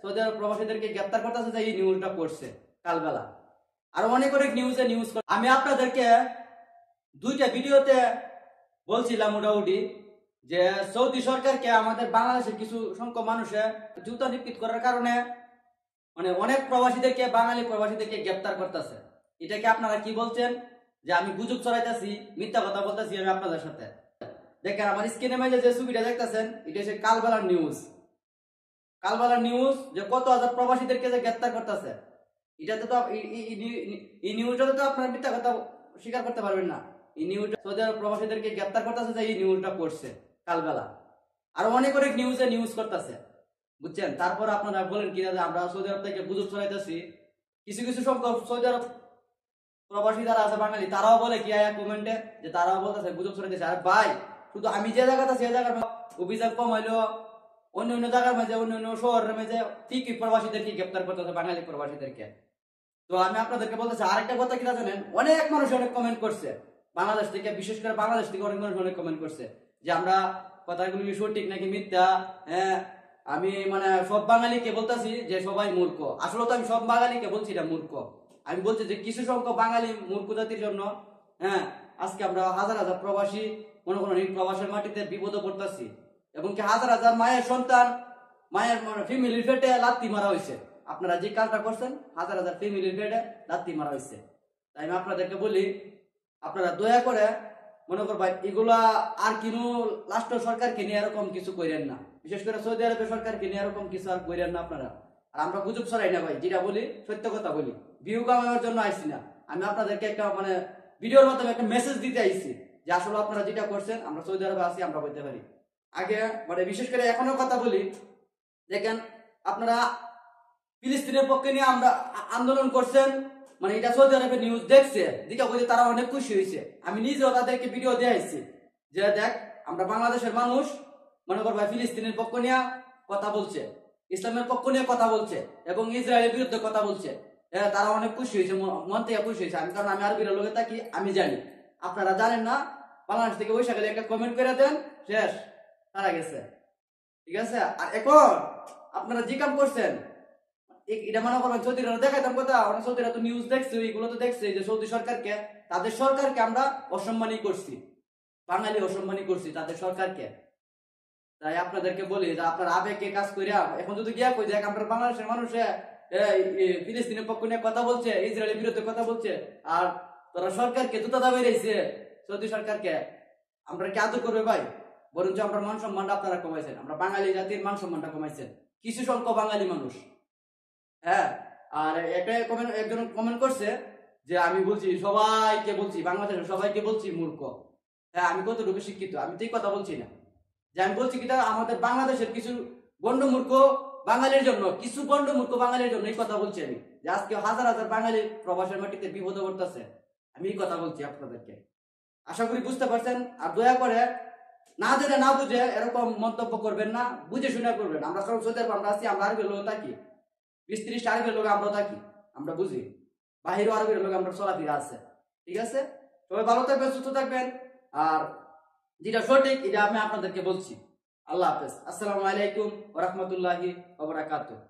Saudi আরব প্রবাসীদেরকে গ্রেপ্তার করতেছে, যে এই নিউজটা করছে কালবেলা। আর অনেক অনেক নিউজ আমি আপনাদেরকে দুইটা ভিডিওতে বলছিলাম মোটামুটি যে সৌদি সরকারকে আমাদের বাংলাদেশের কিছু সংখ্যক মানুষে জুতা নিক্ষিপ করার কারণে মানে অনেক প্রবাসীদেরকে, বাঙালি প্রবাসীদেরকে গ্রেপ্তার করতেছে। এটাকে আপনারা কি বলছেন যে আমি গুজব ছড়াইতেছি, মিথ্যা কথা বলতেছি আমি আপনাদের সাথে? দেখেন আমার স্ক্রিনে মাঝে যে ছবিটা দেখতেছেন, এটা হচ্ছে কালবেলার নিউজ যে কত হাজার প্রবাসীদেরকে যে গ্রেপ্তার করতেছে। এটাতে তো এই নিউজটাতে তো আপনারা মিথ্যা কথা স্বীকার করতে পারবেন না। এই নিউজটা সৌদি আরব প্রবাসীদেরকে গ্রেপ্তার করতেছে, যে এই নিউজটা করছে কালবেলা। আর অনেক অনেক নিউজ করতেছে, বুঝছেন? তারপর আপনারা বলেন কিনা যে আমরা সৌদি আরব থেকে গুজব ছড়াইতেছি। কিছু কিছু সংখ্যক সৌদি আরব প্রবাসী যারা আছে বাঙালি, তারাও বলে কি কমেন্টে যে তারাও বলতেছে গুজব ছড়াইতেছে। আর ভাই, শুধু আমি যে জায়গাতে আছি, এই জায়গার অভিযোগ কম হইলো অন্য অন্য জায়গার মাঝে, অন্য অন্য শহরের মাঝে ঠিকই প্রবাসীদেরকে গ্রেপ্তার করতেছে, বাঙালি প্রবাসীদেরকে। তো আমি আপনাদেরকে বলতেছি আরেকটা কথা কি জানেন, অনেক মানুষ অনেক কমেন্ট করছে বাংলাদেশ থেকে, বিশেষ করে বাংলাদেশ থেকে অনেক মানুষ অনেক কমেন্ট করছে যে আমরা কথাগুলো সঠিক নাকি মিথ্যা। হ্যাঁ, আমি মানে সব বাঙালিকে বলতেছি যে সবাই মূর্খ। আসলে তো আমি সব বাঙালিকে বলছি না মূর্খ, আমি বলছি যে কিছু সংখ্যক বাঙালি মূর্খ জাতির জন্য হ্যাঁ আজকে আমরা হাজার হাজার প্রবাসী মনে করেন এই প্রবাসের মাটিতে বিপদে পড়তেছি, এবং কি হাজার হাজার মায়ের সন্তান, মায়ের ফ্যামিলির পেটে লাত্তি মারা হয়েছে। আপনারা যে কাজটা করছেন, হাজার হাজার ফ্যামিলির পেটে লাত্তি মারা হয়েছে। তাই আমি আপনাদেরকে বলি, আপনারা দয়া করে মনে করবেন এগুলা আর কিনো লাস্ট সরকারকে নিয়ে এরকম কিছু করেন না, বিশেষ করে সৌদি আরবের সরকারকে নিয়ে এরকম কিছু আর করেন না আপনারা। আর আমরা গুজব ছড়াই না ভাই, যেটা বলি সত্য কথা বলি, ভিউ কামানোর জন্য আইসি না। আমি আপনাদেরকে একটা মানে ভিডিওর মাধ্যমে একটা মেসেজ দিতে আইসি যে আসলে আপনারা যেটা করছেন, আমরা সৌদি আরবে আছি, আমরা বলতে পারি। আগে মানে বিশেষ করে এখনো কথা বলি, দেখেন আপনারা ফিলিস্তিনের পক্ষে নিয়ে আমরা আন্দোলন করছেন, মানে এটা সৌদি আরবের নিউজ দেখছে, দিকে বলছে তারা অনেক খুশি হয়েছে। আমি নিজেও তাদেরকে ভিডিও দিয়ে আসছি যে দেখ আমরা বাংলাদেশের মানুষ মনে করবো ফিলিস্তিনের পক্ষ নিয়ে কথা বলছে, ইসলামের পক্ষ নিয়ে কথা বলছে, এবং ইসরায়েলের বিরুদ্ধে কথা বলছে। হ্যাঁ, তারা অনেক খুশি হয়েছে, মন থেকে খুশি হয়েছে। আমি কারণ আমি আরবির লোকে থাকি, আমি জানি। আপনারা জানেন না, বাংলাদেশ থেকে ওই সাথে একটা কমেন্ট করে দেন, শেষ, তারা গেছে। ঠিক আছে? আর এখন আপনারা যে কাম করছেন, এটা মনে করবেন সৌদিরা দেখাইতাম কথা, অনেক সৌদিরা তো নিউজ দেখছে, ওইগুলো তো দেখছে যে সৌদি সরকারকে, তাদের সরকারকে আমরা অসম্মানই করছি, বাঙালি অসম্মানই করছি তাদের সরকারকে। তাই আপনাদেরকে বলি যে আপনার আবেগে কাজ করিয়া এখন যদি গিয়া কই দেখ আমরা বাংলাদেশের মানুষে ফিলিস্তিনের পক্ষ নিয়ে কথা বলছে, ইসরায়েলের বিরুদ্ধে কথা বলছে, আর তোরা সরকারকে জুতা দাবি রয়েছে, সৌদি সরকারকে আমরা কি আদর করবে ভাই? বরঞ্চ আমরা মান সম্মানটা আপনারা কমাইছেন, আমরা বাঙালি জাতির মান সম্মানটা কমাইছেন কিছু সংখ্যক বাঙালি মানুষ। হ্যাঁ, আর একটা কমেন্ট, একজন কমেন্ট করছে যে আমি বলছি সবাইকে, বলছি বাংলাদেশের সবাইকে বলছি মূর্খ। হ্যাঁ, আমি কতটুকু শিক্ষিত আমি তো এই কথা বলছি না, যে আমি বলছি কিনা আমাদের বাংলাদেশের কিছু গণ্ড মূর্খ বাঙালির জন্য, কিছু গণ্ড মূর্খ বাঙালির জন্য এই কথা বলছি আমি, যে আজকে হাজার হাজার বাঙালি প্রবাসের মাটিতে বিপদে পড়তেছে। আমি এই কথা বলছি আপনাদেরকে, আশা করি বুঝতে পারছেন। আর দয়া করে না জেনে না বুঝে এরকম মন্তব্য করবেন না, বুঝে শুনে করবেন। আমরা সব সৌদি আরব আমরা আছি, আমরা আরবের লোক থাকি, 20-30 আরবের লোক আমরা থাকি, আমরা বুঝি, বাহিরও আরবের লোক আমরা চলাফেরা আছে। ঠিক আছে? সবাই ভালো থাকবেন, সুস্থ থাকবেন, আর যেটা সঠিক এটা আমি আপনাদেরকে বলছি। আল্লাহ হাফেজ, আসসালামু আলাইকুম ওয়া রাহমাতুল্লাহি ওয়া বারাকাতুহু।